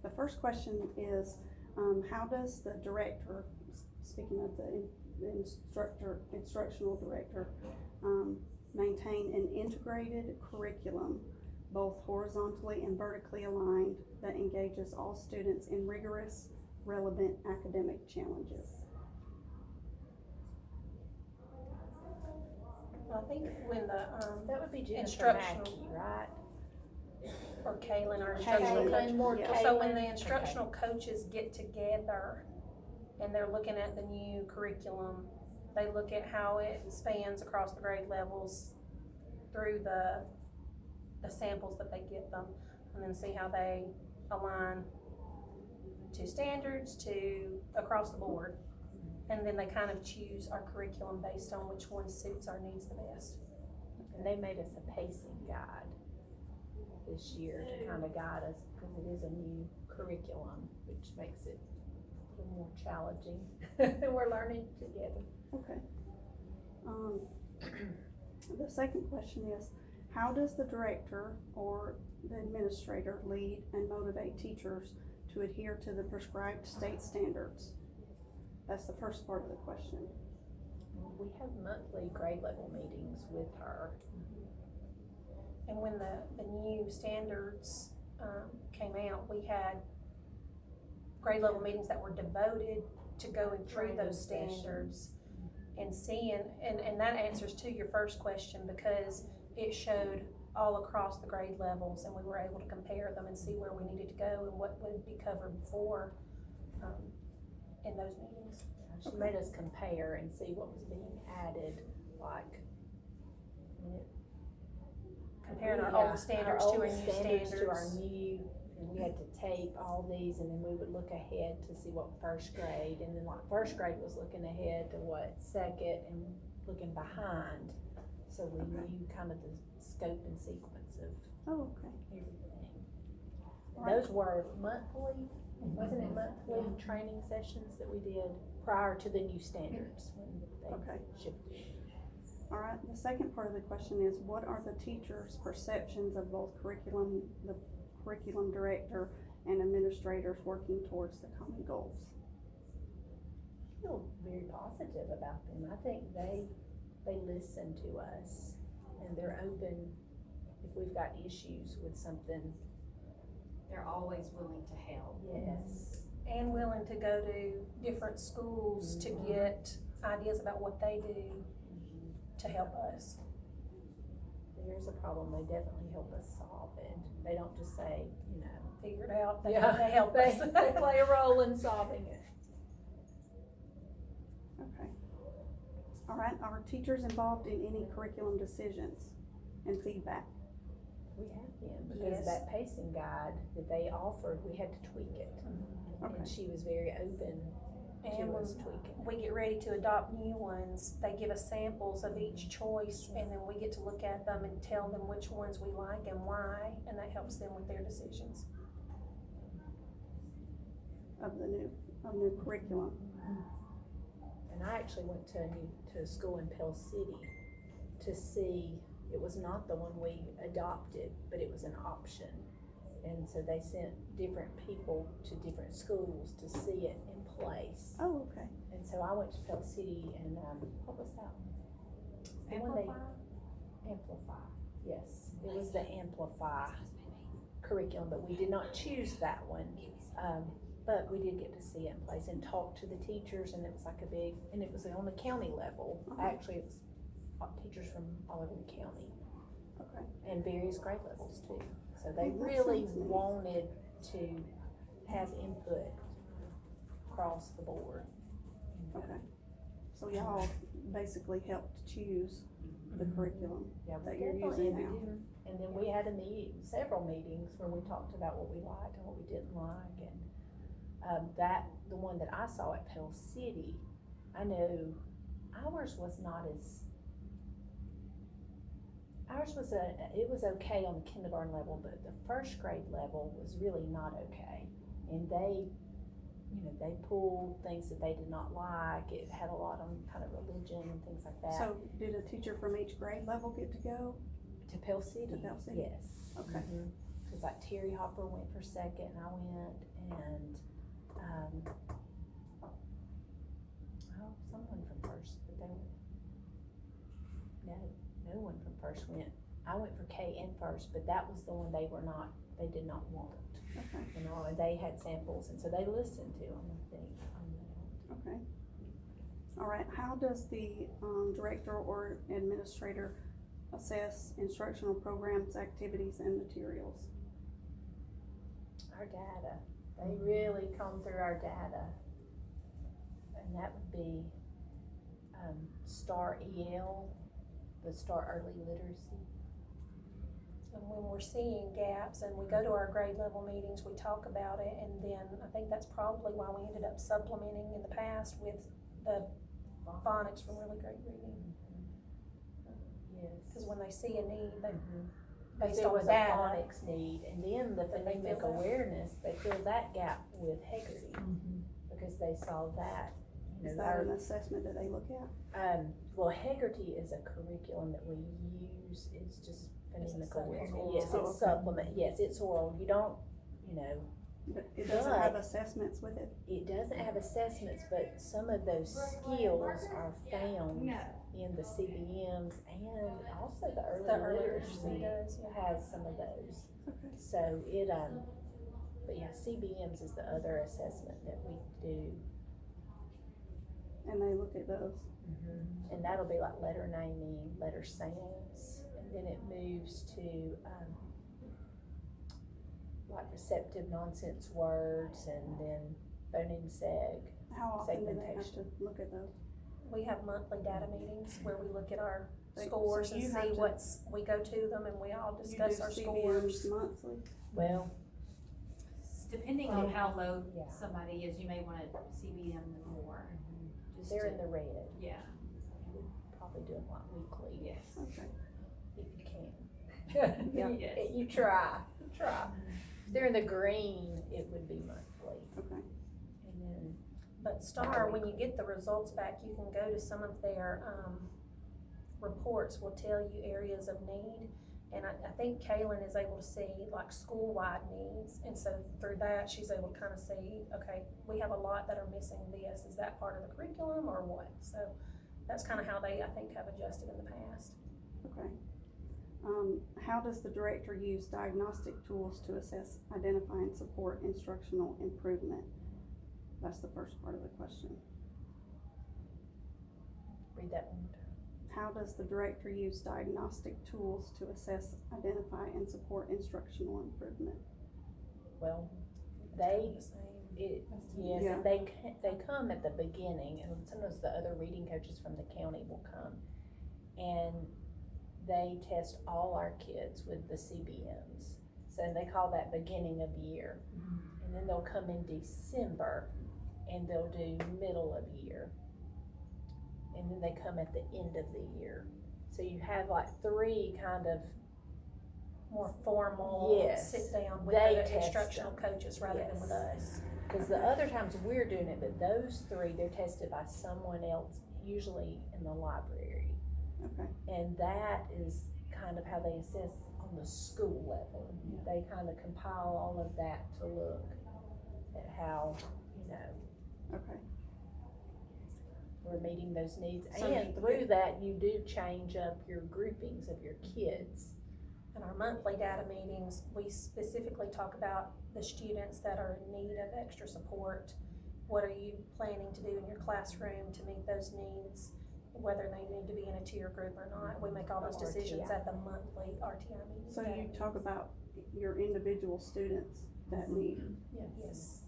The first question is, how does the director, speaking of the instructional director, maintain an integrated curriculum, both horizontally and vertically aligned, that engages all students in rigorous, relevant academic challenges? I think when the, That would be Jennifer instructional, Mackey, right? or Kaylin, our instructional Kaylin, more coach. Yeah. So when the Kaylin. instructional coaches get together and they're looking at the new curriculum, they look at how it spans across the grade levels through the samples that they get them, and then see how they align to standards, to across the board. And then they kind of choose our curriculum based on which one suits our needs the best. And they made us a pacing guide this year to kind of guide us, because it is a new curriculum, which makes it a little more challenging. We're learning together. Okay. The second question is, how does the director or the administrator lead and motivate teachers to adhere to the prescribed state standards? That's the first part of the question. We have monthly grade level meetings with her. And when the new standards, came out, we had grade level meetings that were devoted to going through those standards and seeing, and that answers to your first question, because it showed all across the grade levels, and we were able to compare them and see where we needed to go and what would be covered before, in those meetings. She made us compare and see what was being added, like, Comparing our yeah, old standards our to our old new standards standards. to our new, and we had to tape all these, and then we would look ahead to see what first grade, and then like first grade was looking ahead to what second, and looking behind, so we knew kind of the scope and sequence of Oh, okay. everything. Right. Those were monthly, wasn't it monthly training sessions that we did prior to the new standards when Okay. they shifted? All right, the second part of the question is, what are the teachers' perceptions of both the curriculum director and administrators working towards the common goals? I feel very positive about them. I think they listen to us, and they're open if we've got issues with something. They're always willing to help. Yes. And willing to go to different schools to get ideas about what they do to help us. There's a problem, they definitely help us solve it. They don't just say, you know. Figure it out, they Yeah, help us. They play a role in solving it. Okay. All right, are teachers involved in any curriculum decisions and feedback? We have been, because Yes. that pacing guide that they offered, we had to tweak it. Okay. And she was very open And to us when tweaking. we get ready to adopt new ones, they give us samples of each choice, and then we get to look at them and tell them which ones we like and why, and that helps them with their decisions. Of the new curriculum? And I actually went to a school in Pell City to see, it was not the one we adopted, but it was an option. And so they sent different people to different schools to see it in place. Oh, okay. And so I went to Pell City and, what was that one? The one Amplify, yes. It was the Amplify curriculum, but we did not choose that one. But we did get to see it in place and talk to the teachers, and it was like and it was on the county level. Actually, it was teachers from all over the county. Okay. And various grade levels too. So they That really sounds neat. wanted to have input across the board. Okay. So y'all basically helped choose the curriculum Yeah, that we you're definitely using now. did. And then we had several meetings where we talked about what we liked and what we didn't like, and the one that I saw at Pell City, I know ours was it was okay on the kindergarten level, but the first grade level was really not okay. And they pulled things that they did not like. It had a lot on kind of religion and things like that. So did a teacher from each grade level get to go? To Pell City? To Pell City. Yes. Okay. Mhm. cause like Terry Hopper went for second and I went, and, someone from first, but they, no one from first went. I went for K and first, but that was the one they did not want. Okay, You know, and they had samples, and so they listened to them, I think, on that. okay. All right, how does the, director or administrator assess instructional programs, activities, and materials? Our data, they really comb through our data. And that would be, STAR EL, the STAR Early Literacy. And when we're seeing gaps and we go to our grade level meetings, we talk about it, and then I think that's probably why we ended up supplementing in the past with the phonics from really great reading. Yes. Cause when they see a need, they, Based based on on the data, phonics need, and then the Then they phonemic fill that. awareness, they fill that gap with Hegarty, because they saw that, you Is know, that our, an assessment that they look at? well, Hegarty is a curriculum that we use, it's just It's a phonemic awareness. supplement. Yes, Oh, it's okay. supplement, yes, it's oral, you don't, you know, But it doesn't have But- assessments with it? it doesn't have assessments, but some of those skills are found in the CBMs and also the the early early literacy literacy does, yeah. has some of those. Okay. So it, but yeah, CBMs is the other assessment that we do. And they look at those? And that'll be like letter naming, letter sounds, and then it moves to, like receptive nonsense words, and then phoneme seg. How often do they have to Segmentation. look at those? We have monthly data meetings where we look at our Like, scores so and you see have to- what's, we go to them and we all You discuss do our CBMs scores. monthly? Well, Depending on how low Yeah. somebody is, you may wanna CBM them more. Just they're to- in the red, Yeah, you would probably do them like weekly, yes. Okay. if you can. Yeah. Yes. You try. If they're in the green, it would be monthly, Okay, and then, But STAR, when you get the results back, you can go to some of their, reports will tell you areas of need. And I think Kaylin is able to see like school-wide needs, and so through that, she's able to kind of see, okay, we have a lot that are missing this, is that part of the curriculum or what? So that's kind of how they, I think, have adjusted in the past. okay. How does the director use diagnostic tools to assess, identify, and support instructional improvement? That's the first part of the question. read that one more time. How does the director use diagnostic tools to assess, identify, and support instructional improvement? Well, they, The same. yes, Yeah. and they come at the beginning, and sometimes the other reading coaches from the county will come, and they test all our kids with the CBMs. So they call that beginning of year. And then they'll come in December, and they'll do middle of year. And then they come at the end of the year. So you have like three kind of, More formal, Yes. sit down with They the test instructional them. coaches rather than with us. because the other times we're doing it, but those three, they're tested by someone else, usually in the library. Okay, And that is kind of how they assess on the school level. They kind of compile all of that to look at how, you know, okay, we're meeting those needs. So And you- through that, you do change up your groupings of your kids. In our monthly data meetings, we specifically talk about the students that are in need of extra support. What are you planning to do in your classroom to meet those needs, whether they need to be in a tier group or not? We make all those decisions at the monthly RTI meeting. so you talk about your individual students that need, Yes.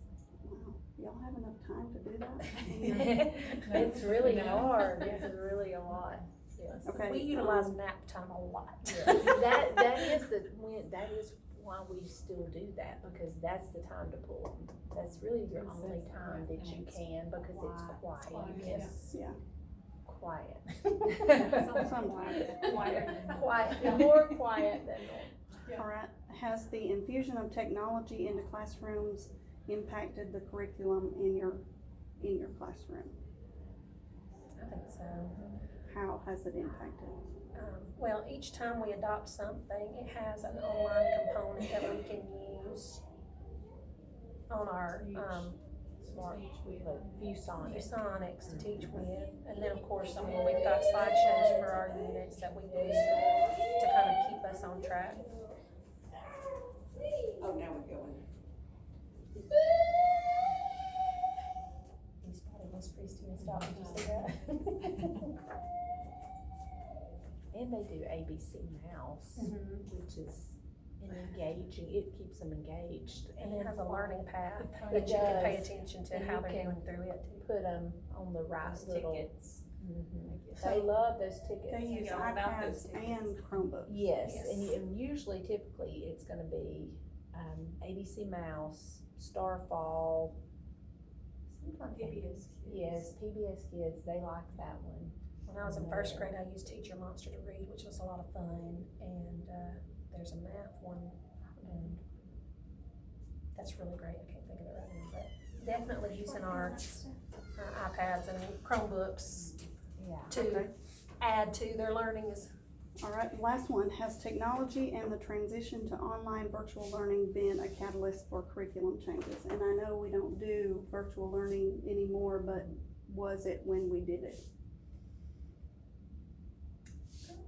wow, y'all have enough time to do that? It's really hard, it's really a lot, yes. Okay. We utilize nap time a lot. That is why we still do that, because that's the time to pull them. That's really your only time that you can, because it's quiet, Yes. Yeah, quiet. sometimes. Quiet, more quiet than normal. All right, has the infusion of technology into classrooms impacted the curriculum in your classroom? I think so. how has it impacted? Well, each time we adopt something, it has an online component that we can use on our, Smart, like ViewSonic. ViewSonics to teach with. And then, of course, I mean, we've got slideshows for our units that we use to kind of keep us on track. Oh, now we're going. You spotted Miss Christie and stuff, did you see that? And they do ABC Mouse, Mhm. which is engaging, it keeps them engaged. And it has a learning path It that you can pay does. attention to And how you they're can doing through it too. Put them on the right Those little. tickets. They love those tickets. They use Yeah, about those iPads tickets. and Chromebooks. Yes, Yes. and usually, typically, it's gonna be, ABC Mouse, Starfall, sometimes. PBS Kids. Yes, PBS Kids, they like that one. When I was in first grade, I used Teach Your Monster to Read, which was a lot of fun, and, there's a math one, and that's really great, I can't think of it right now, but definitely using our iPads and Chromebooks Yeah. to Okay. add to their learning is, All right, last one, has technology and the transition to online virtual learning been a catalyst for curriculum changes? And I know we don't do virtual learning anymore, but was it when we did it?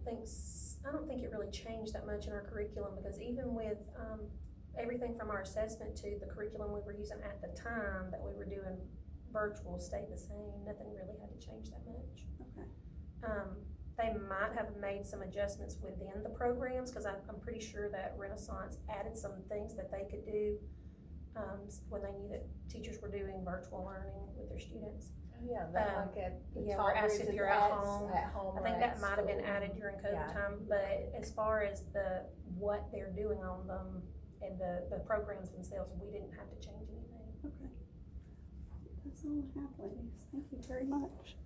I don't think it really changed that much in our curriculum, because even with, everything from our assessment to the curriculum we were using at the time that we were doing virtual stayed the same, nothing really had to change that much. Okay. They might have made some adjustments within the programs, cause I'm pretty sure that Renaissance added some things that they could do, when they knew that teachers were doing virtual learning with their students. Yeah, that Um, like at the yeah, top we're asked where it if says you're at ads home. At home I or think at that might have been school. added during COVID Yeah. time, but as far as what they're doing on them and the programs themselves, we didn't have to change anything. Okay. That's all I have, ladies. Thank you very much.